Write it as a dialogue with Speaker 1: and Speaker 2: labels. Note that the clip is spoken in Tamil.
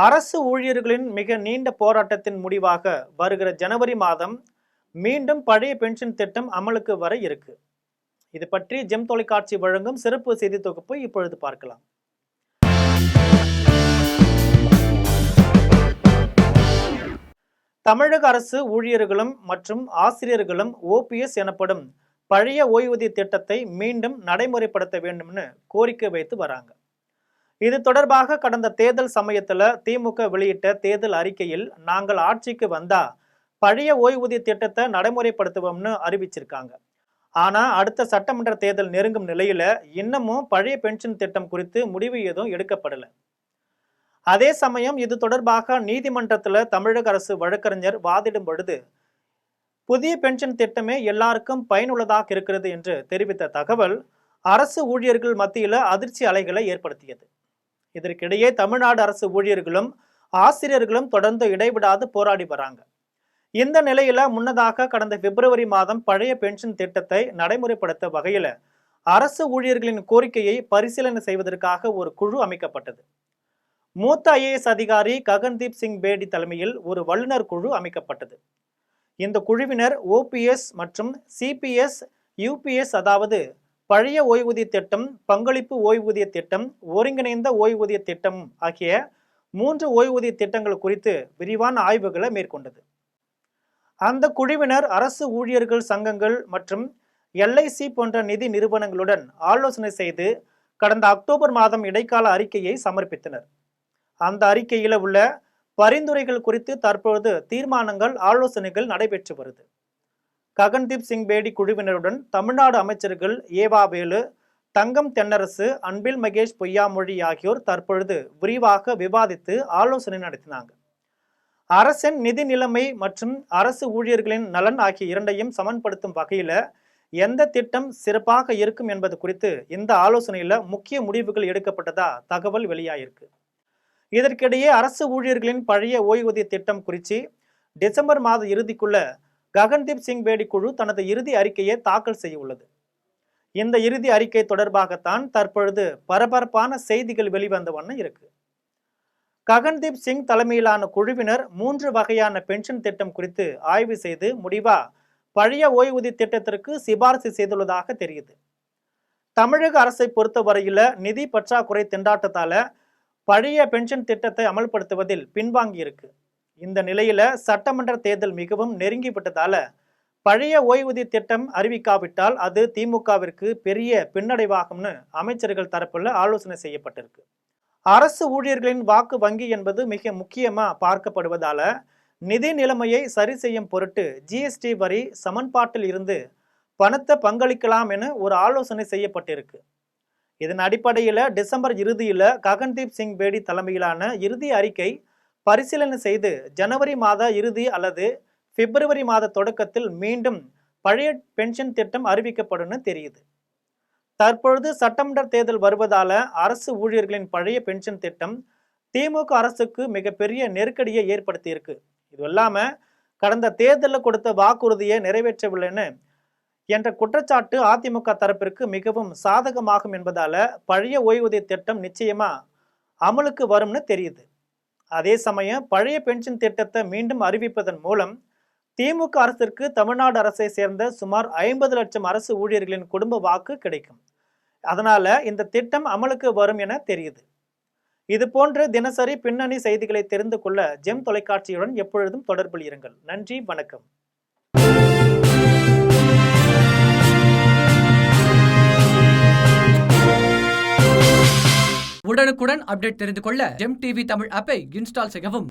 Speaker 1: அரசு ஊழியர்களின் மிக நீண்ட போராட்டத்தின் முடிவாக வருகிற ஜனவரி மாதம் மீண்டும் பழைய பென்ஷன் திட்டம் அமலுக்கு வர இருக்கு. இது பற்றி ஜெம் தொலைக்காட்சி வழங்கும் சிறப்பு செய்தி தொகுப்பு இப்பொழுது பார்க்கலாம். தமிழக அரசு ஊழியர்களும் மற்றும் ஆசிரியர்களும் OPS எனப்படும் பழைய ஓய்வூதிய திட்டத்தை மீண்டும் நடைமுறைப்படுத்த வேண்டும்னு கோரிக்கை வைத்து வராங்க. இது தொடர்பாக கடந்த தேர்தல் சமயத்துல திமுக வெளியிட்ட தேர்தல் அறிக்கையில் நாங்கள் ஆட்சிக்கு வந்தா பழைய ஓய்வூதிய திட்டத்தை நடைமுறைப்படுத்துவோம்னு அறிவிச்சிருக்காங்க. ஆனா அடுத்த சட்டமன்ற தேர்தல் நெருங்கும் நிலையில இன்னமும் பழைய பென்ஷன் திட்டம் குறித்து முடிவு எதுவும் எடுக்கப்படல. அதே சமயம் இது தொடர்பாக நீதிமன்றத்துல தமிழக அரசு வழக்கறிஞர் வாதிடும் பொழுது புதிய பென்ஷன் திட்டமே எல்லாருக்கும் பயனுள்ளதாக இருக்கிறது என்று தெரிவித்த தகவல் அரசு ஊழியர்கள் மத்தியில அதிர்ச்சி அலைகளை ஏற்படுத்தியது. இதற்கிடையே தமிழ்நாடு அரசு ஊழியர்களும் ஆசிரியர்களும் தொடர்ந்து இடைவிடாது போராடி வராங்க. இந்த நிலையில முன்னதாக கடந்த பிப்ரவரி மாதம் பழைய பென்ஷன் திட்டத்தை நடைமுறைப்படுத்த வகையில அரசு ஊழியர்களின் கோரிக்கையை பரிசீலனை செய்வதற்காக ஒரு குழு அமைக்கப்பட்டது. மூத்த IAS அதிகாரி ககன்தீப் சிங் பேடி தலைமையில் ஒரு வல்லுநர் குழு அமைக்கப்பட்டது. இந்த குழுவினர் OPS மற்றும் CPS, UPS அதாவது பழைய ஓய்வூதிய திட்டம், பங்களிப்பு ஓய்வூதிய திட்டம், ஒருங்கிணைந்த ஓய்வூதிய திட்டம் ஆகிய 3 ஓய்வூதிய திட்டங்கள் குறித்து விரிவான ஆய்வுகளை மேற்கொண்டது. அந்த குழுவினர் அரசு ஊழியர்கள் சங்கங்கள் மற்றும் LIC போன்ற நிதி நிறுவனங்களுடன் ஆலோசனை செய்து கடந்த அக்டோபர் மாதம் இடைக்கால அறிக்கையை சமர்ப்பித்தனர். அந்த அறிக்கையில உள்ள பரிந்துரைகள் குறித்து தற்பொழுது தீர்மானங்கள், ஆலோசனைகள் நடைபெற்று வருது. ககன்தீப் சிங் பேடி குழுவினருடன் தமிழ்நாடு அமைச்சர்கள் ஏவா வேலு, தங்கம் தென்னரசு, அன்பில் மகேஷ் பொய்யாமொழி ஆகியோர் தற்பொழுது விரிவாக விவாதித்து ஆலோசனை நடத்தினாங்க. அரசின் நிதி நிலைமை மற்றும் அரசு ஊழியர்களின் நலன் ஆகிய இரண்டையும் சமன்படுத்தும் வகையில எந்த திட்டம் சிறப்பாக இருக்கும் என்பது குறித்து இந்த ஆலோசனையில முக்கிய முடிவுகள் எடுக்கப்பட்டதா தகவல் வெளியாயிருக்கு. இதற்கிடையே அரசு ஊழியர்களின் பழைய ஓய்வூதிய திட்டம் குறித்து டிசம்பர் மாத இறுதிக்குள்ள ககன்தீப் சிங் பேடி குழு தனது இறுதி அறிக்கையை தாக்கல் செய்ய உள்ளது. இந்த இறுதி அறிக்கை தொடர்பாகத்தான் தற்பொழுது பரபரப்பான செய்திகள் வெளிவந்த வண்ணம் இருக்கு. ககன்தீப் சிங் தலைமையிலான குழுவினர் 3 வகையான பென்ஷன் திட்டம் குறித்து ஆய்வு செய்து முடிவா பழைய ஓய்வூதிய திட்டத்திற்கு சிபாரிசு செய்துள்ளதாக தெரியுது. தமிழக அரசை பொறுத்தவரையில நிதி பற்றாக்குறை திண்டாட்டத்தால பழைய பென்ஷன் திட்டத்தை அமல்படுத்துவதில் பின்வாங்கி இருக்கு. இந்த நிலையில சட்டமன்ற தேர்தல் மிகவும் நெருங்கிவிட்டதால பழைய ஓய்வூதிய திட்டம் அறிவிக்காவிட்டால் அது திமுகவிற்கு பெரிய பின்னடைவாகும்னு அமைச்சர்கள் தரப்புல ஆலோசனை செய்யப்பட்டிருக்கு. அரசு ஊழியர்களின் வாக்கு வங்கி என்பது மிக முக்கியமா பார்க்கப்படுவதால நிதி நிலைமையை சரி செய்யும் பொருட்டு GST வரி சமன்பாட்டில் இருந்து பணத்தை பங்களிக்கலாம் என ஒரு ஆலோசனை செய்யப்பட்டிருக்கு. இதன் அடிப்படையில டிசம்பர் இறுதியில ககன்தீப் சிங் பேடி தலைமையிலான இறுதி அறிக்கை பரிசீலனை செய்து ஜனவரி மாத இறுதி அல்லது பிப்ரவரி மாத தொடக்கத்தில் மீண்டும் பழைய பென்ஷன் திட்டம் அறிவிக்கப்படும் தெரியுது. தற்பொழுது சட்டமன்ற தேர்தல் வருவதால அரசு ஊழியர்களின் பழைய பென்ஷன் திட்டம் திமுக அரசுக்கு மிகப்பெரிய நெருக்கடியை ஏற்படுத்தி இருக்கு. இது இல்லாம கடந்த தேர்தலில் கொடுத்த வாக்குறுதியை நிறைவேற்றவில்லைன்னு என்ற குற்றச்சாட்டு அதிமுக தரப்பிற்கு மிகவும் சாதகமாகும் என்பதால பழைய ஓய்வூதிய திட்டம் நிச்சயமா அமலுக்கு வரும்னு தெரியுது. அதே சமயம் பழைய பென்ஷன் திட்டத்தை மீண்டும் அறிவிப்பதன் மூலம் திமுக அரசிற்கு தமிழ்நாடு அரசை சேர்ந்த சுமார் 50 லட்சம் அரசு ஊழியர்களின் குடும்ப வாக்கு கிடைக்கும். அதனால இந்த திட்டம் அமலுக்கு வரும் என தெரியுது. இது போன்ற தினசரி பின்னணி செய்திகளை தெரிந்து கொள்ள ஜெம் தொலைக்காட்சியுடன் எப்பொழுதும் தொடர்பில் இருங்கள். நன்றி, வணக்கம்.
Speaker 2: உடனுக்குடன் அப்டேட் தெரிந்து கொள்ள ஜெம் டிவி தமிழ் ஆப்பை இன்ஸ்டால் செய்யவும்.